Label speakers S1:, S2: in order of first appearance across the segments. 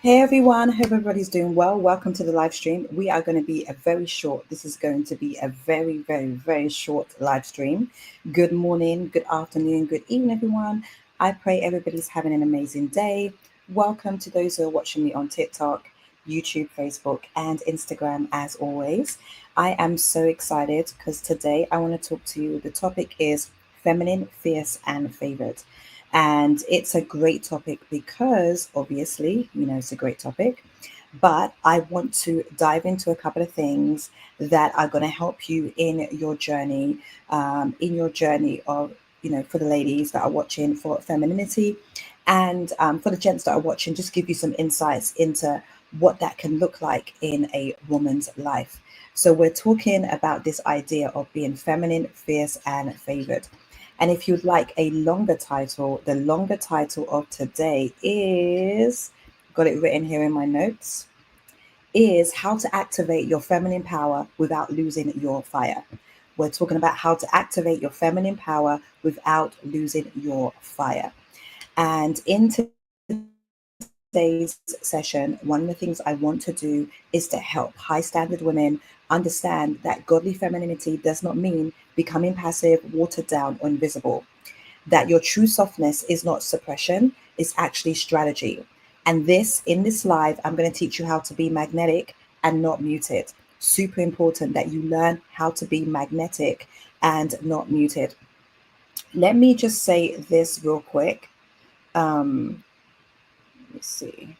S1: Hey everyone, hope everybody's doing well. Welcome to the live stream. We are going to be a very short, this is going to be a very short live stream. Good morning, good afternoon, good evening, everyone. I pray everybody's having an amazing day. Welcome to those who are watching me on TikTok, YouTube, Facebook, and Instagram as always. I am so excited because today I want to talk to you. The topic is feminine, fierce, and favored. And it's a great topic because obviously, it's a great topic. But I want to dive into a couple of things that are going to help you in your journey of, for the ladies that are watching for femininity and for the gents that are watching, just give you some insights into what that can look like in a woman's life. So, we're talking about this idea of being feminine, fierce, and favored. And if you'd like a longer title, the longer title of today is, got it written here in my notes, is How to Activate Your Feminine Power Without Losing Your Fire. We're talking about how to activate your feminine power without losing your fire. And in today's session, one of the things I want to do is to help high standard women understand that godly femininity does not mean becoming passive, watered down, or invisible. That your true softness is not suppression, it's actually strategy. And in this live, I'm going to teach you how to be magnetic and not muted. Super important that you learn how to be magnetic and not muted. Let me just say this real quick. Let's see.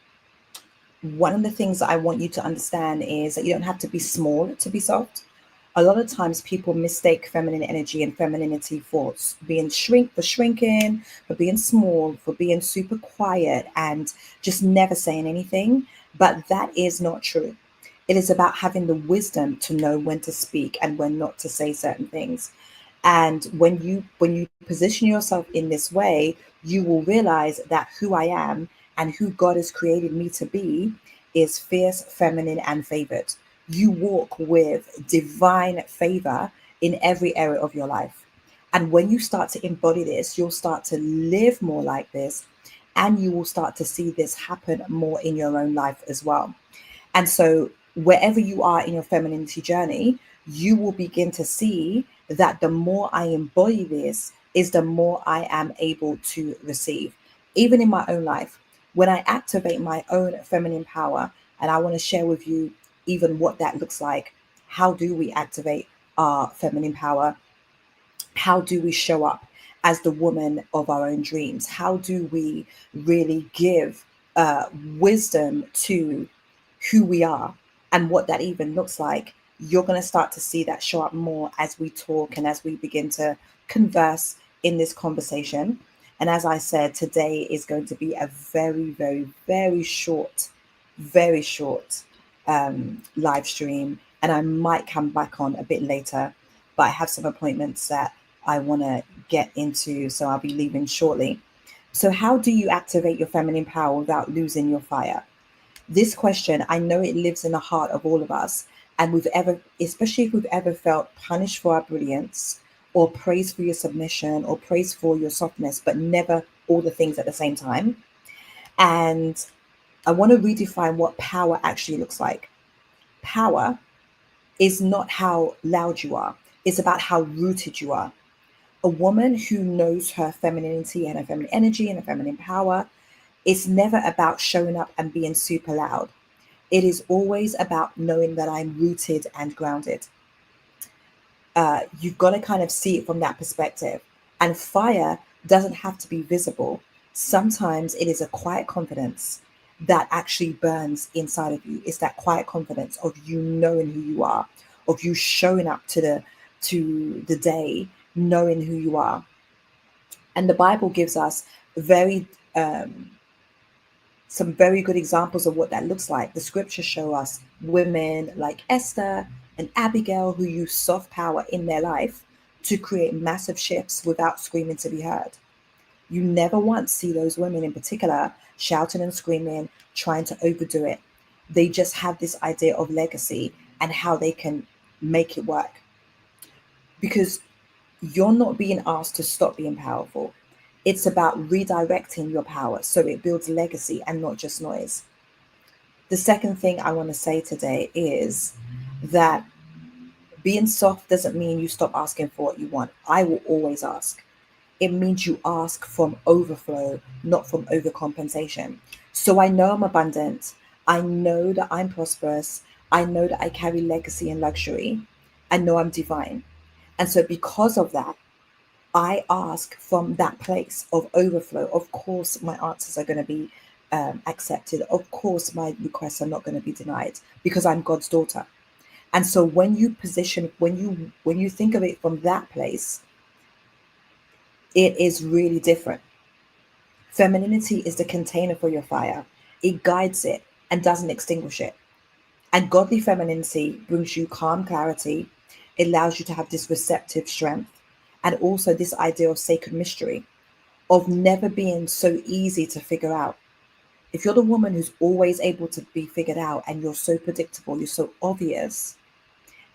S1: One of the things that I want you to understand is that you don't have to be small to be soft. A lot of times people mistake feminine energy and femininity for being shrinking, for being small, for being super quiet and just never saying anything. But that is not true. It is about having the wisdom to know when to speak and when not to say certain things. And when you position yourself in this way, you will realize that who I am and who God has created me to be is fierce, feminine, and favored. You walk with divine favor in every area of your life. And when you start to embody this, you'll start to live more like this, and you will start to see this happen more in your own life as well. And so, wherever you are in your femininity journey, you will begin to see that the more I embody this, is the more I am able to receive. Even in my own life, when I activate my own feminine power, and I want to share with you even what that looks like. How do we activate our feminine power? How do we show up as the woman of our own dreams? How do we really give wisdom to who we are and what that even looks like? You're going to start to see that show up more as we talk and as we begin to converse in this conversation. And as I said, today is going to be a very short live stream. And I might come back on a bit later, but I have some appointments that I want to get into, so I'll be leaving shortly. So, how do you activate your feminine power without losing your fire? This question, I know it lives in the heart of all of us, and especially if we've ever felt punished for our brilliance, or praised for your submission, or praised for your softness, but never all the things at the same time. And I want to redefine what power actually looks like. Power is not how loud you are, it's about how rooted you are. A woman who knows her femininity and her feminine energy and her feminine power, it's never about showing up and being super loud. It is always about knowing that I'm rooted and grounded. You've got to kind of see it from that perspective. And fire doesn't have to be visible. Sometimes it is a quiet confidence that actually burns inside of you. It's that quiet confidence of you knowing who you are, of you showing up to the day knowing who you are. And the Bible gives us very some very good examples of what that looks like. The scriptures show us women like Esther and Abigail who use soft power in their life to create massive shifts without screaming to be heard. You never once see those women in particular shouting and screaming, trying to overdo it. They just have this idea of legacy and how they can make it work. Because you're not being asked to stop being powerful. It's about redirecting your power so it builds legacy and not just noise. The second thing I want to say today is that being soft doesn't mean you stop asking for what you want. I will always ask. It means you ask from overflow, not from overcompensation. So I know I'm abundant. I know that I'm prosperous. I know that I carry legacy and luxury. I know I'm divine. And so, because of that, I ask from that place of overflow. Of course, my answers are going to be accepted. Of course, my requests are not going to be denied because I'm God's daughter. And so, when you think of it from that place, it is really different. Femininity is the container for your fire. It guides it and doesn't extinguish it. And godly femininity brings you calm clarity. It allows you to have this receptive strength and also this idea of sacred mystery, of never being so easy to figure out. If you're the woman who's always able to be figured out and you're so predictable, you're so obvious,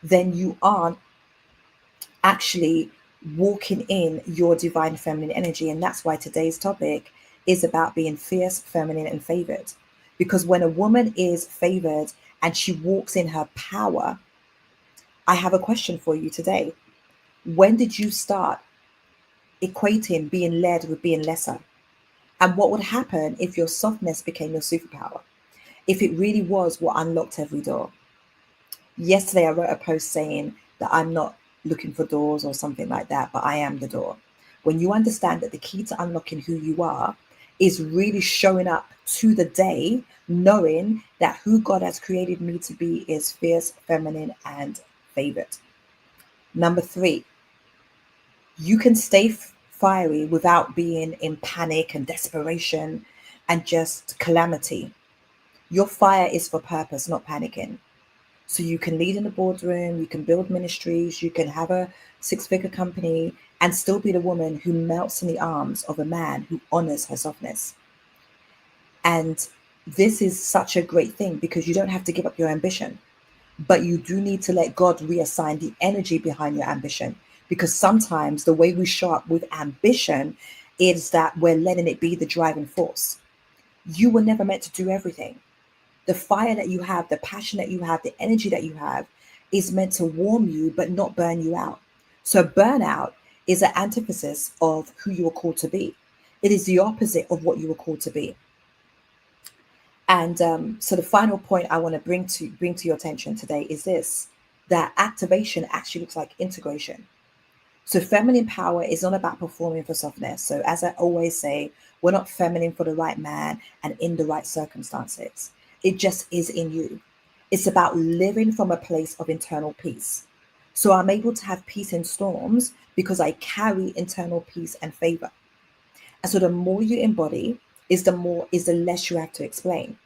S1: then you aren't actually walking in your divine feminine energy. And that's why today's topic is about being fierce, feminine, and favored. Because when a woman is favored and she walks in her power, I have a question for you today. When did you start equating being led with being lesser? And what would happen if your softness became your superpower? If it really was what unlocked every door? Yesterday, I wrote a post saying that I'm not looking for doors or something like that, but I am the door. When you understand that the key to unlocking who you are is really showing up to the day, knowing that who God has created me to be is fierce, feminine, and favored. Number three, you can stay fiery without being in panic and desperation and just calamity. Your fire is for purpose, not panicking. So you can lead in the boardroom, you can build ministries, you can have a six-figure company and still be the woman who melts in the arms of a man who honors her softness. And this is such a great thing because you don't have to give up your ambition, but you do need to let God reassign the energy behind your ambition. Because sometimes the way we show up with ambition is that we're letting it be the driving force. You were never meant to do everything. The fire that you have, the passion that you have, the energy that you have is meant to warm you, but not burn you out. So burnout is an antithesis of who you were called to be. It is the opposite of what you were called to be. And so the final point I want to bring to your attention today is this: that activation actually looks like integration. So feminine power is not about performing for softness. So as I always say, we're not feminine for the right man and in the right circumstances. It just is in you. It's about living from a place of internal peace. So I'm able to have peace in storms because I carry internal peace and favor. And so the more you embody is the less you have to explain.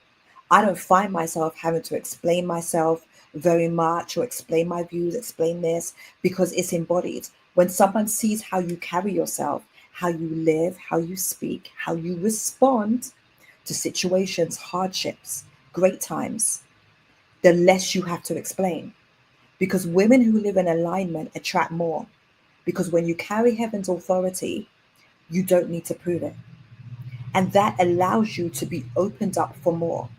S1: I don't find myself having to explain myself very much or explain my views, explain this, because it's embodied. When someone sees how you carry yourself, how you live, how you speak, how you respond to situations, hardships, great times, the less you have to explain. Because women who live in alignment attract more. Because when you carry heaven's authority, you don't need to prove it. And that allows you to be opened up for more.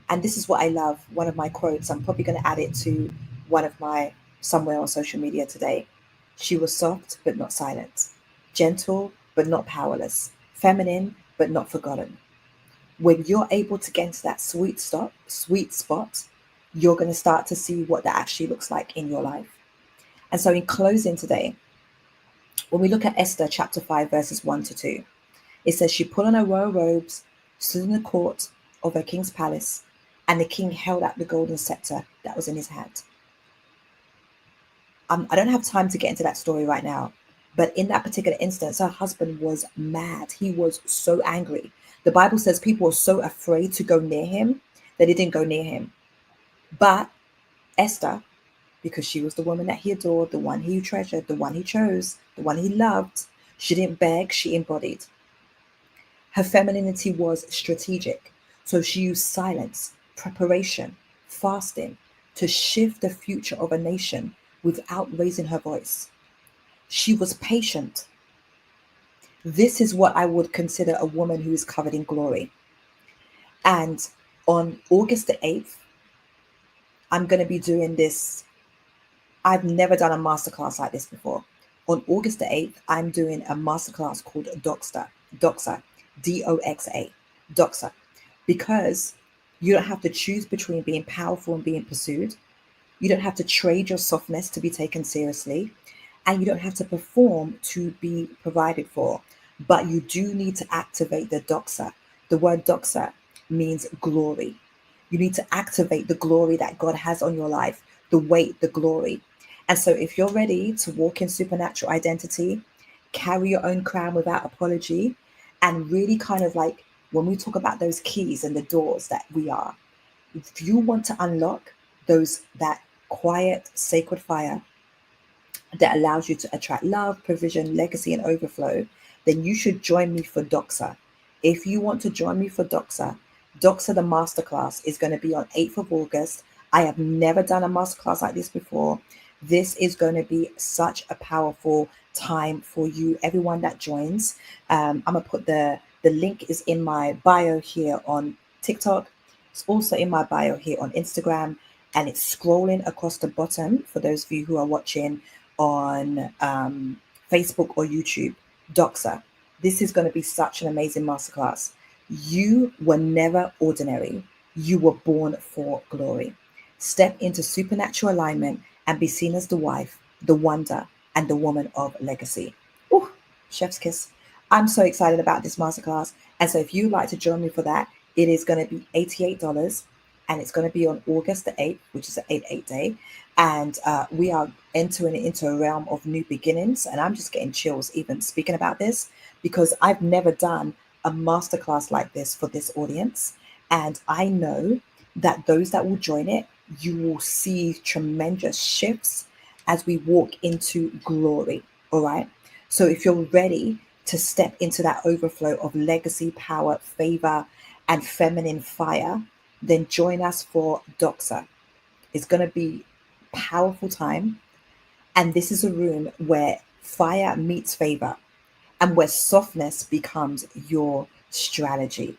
S1: And this is what I love. One of my quotes, I'm probably going to add it to one of my somewhere on social media today. She was soft, but not silent. Gentle, but not powerless. Feminine, but not forgotten. When you're able to get into that sweet spot, you're going to start to see what that actually looks like in your life. And so in closing today, when we look at Esther chapter 5, verses 1 to 2, it says she put on her royal robes, stood in the court of her king's palace, and the king held out the golden scepter that was in his hand. I don't have time to get into that story right now, but in that particular instance, her husband was mad. He was so angry. The Bible says people were so afraid to go near him that they didn't go near him. But Esther, because she was the woman that he adored, the one he treasured, the one he chose, the one he loved, she didn't beg, she embodied. Her femininity was strategic. So she used silence, preparation, fasting to shift the future of a nation without raising her voice. She was patient. This is what I would consider a woman who is covered in glory. And On August the 8th, I'm going to be doing this. I've never done a masterclass like this before. On August the 8th, I'm doing a masterclass called Doxa, Doxa, Doxa, because you don't have to choose between being powerful and being pursued. You don't have to trade your softness to be taken seriously, and you don't have to perform to be provided for. But you do need to activate the doxa. The word doxa means glory. You need to activate the glory that God has on your life, the weight, the glory. And so, if you're ready to walk in supernatural identity, carry your own crown without apology, and really kind of like when we talk about those keys and the doors that we are, if you want to unlock that quiet, sacred fire that allows you to attract love, provision, legacy, and overflow, then you should join me for Doxa. If you want to join me for Doxa, Doxa the masterclass is going to be on 8th of August. I have never done a masterclass like this before. This is going to be such a powerful time for you, everyone that joins. I'm going to put the link is in my bio here on TikTok. It's also in my bio here on Instagram, and it's scrolling across the bottom for those of you who are watching on Facebook or YouTube. Doxa. This is going to be such an amazing masterclass. You were never ordinary. You were born for glory. Step into supernatural alignment and be seen as the wife, the wonder, and the woman of legacy. Ooh, chef's kiss. I'm so excited about this masterclass. And so if you'd like to join me for that, it is going to be $88, and it's going to be on August the 8th, which is the 8/8 day. And we are entering into a realm of new beginnings. And I'm just getting chills even speaking about this, because I've never done a masterclass like this for this audience. And I know that those that will join it, you will see tremendous shifts as we walk into glory. All right. So if you're ready to step into that overflow of legacy, power, favor, and feminine fire, then join us for Doxa. It's going to be a powerful time. And this is a room where fire meets favor and where softness becomes your strategy.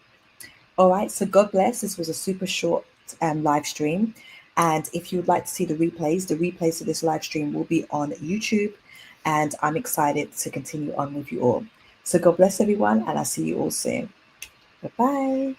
S1: All right. So God bless. This was a super short live stream. And if you would like to see the replays of this live stream will be on YouTube. And I'm excited to continue on with you all. So God bless everyone. And I'll see you all soon. Bye-bye.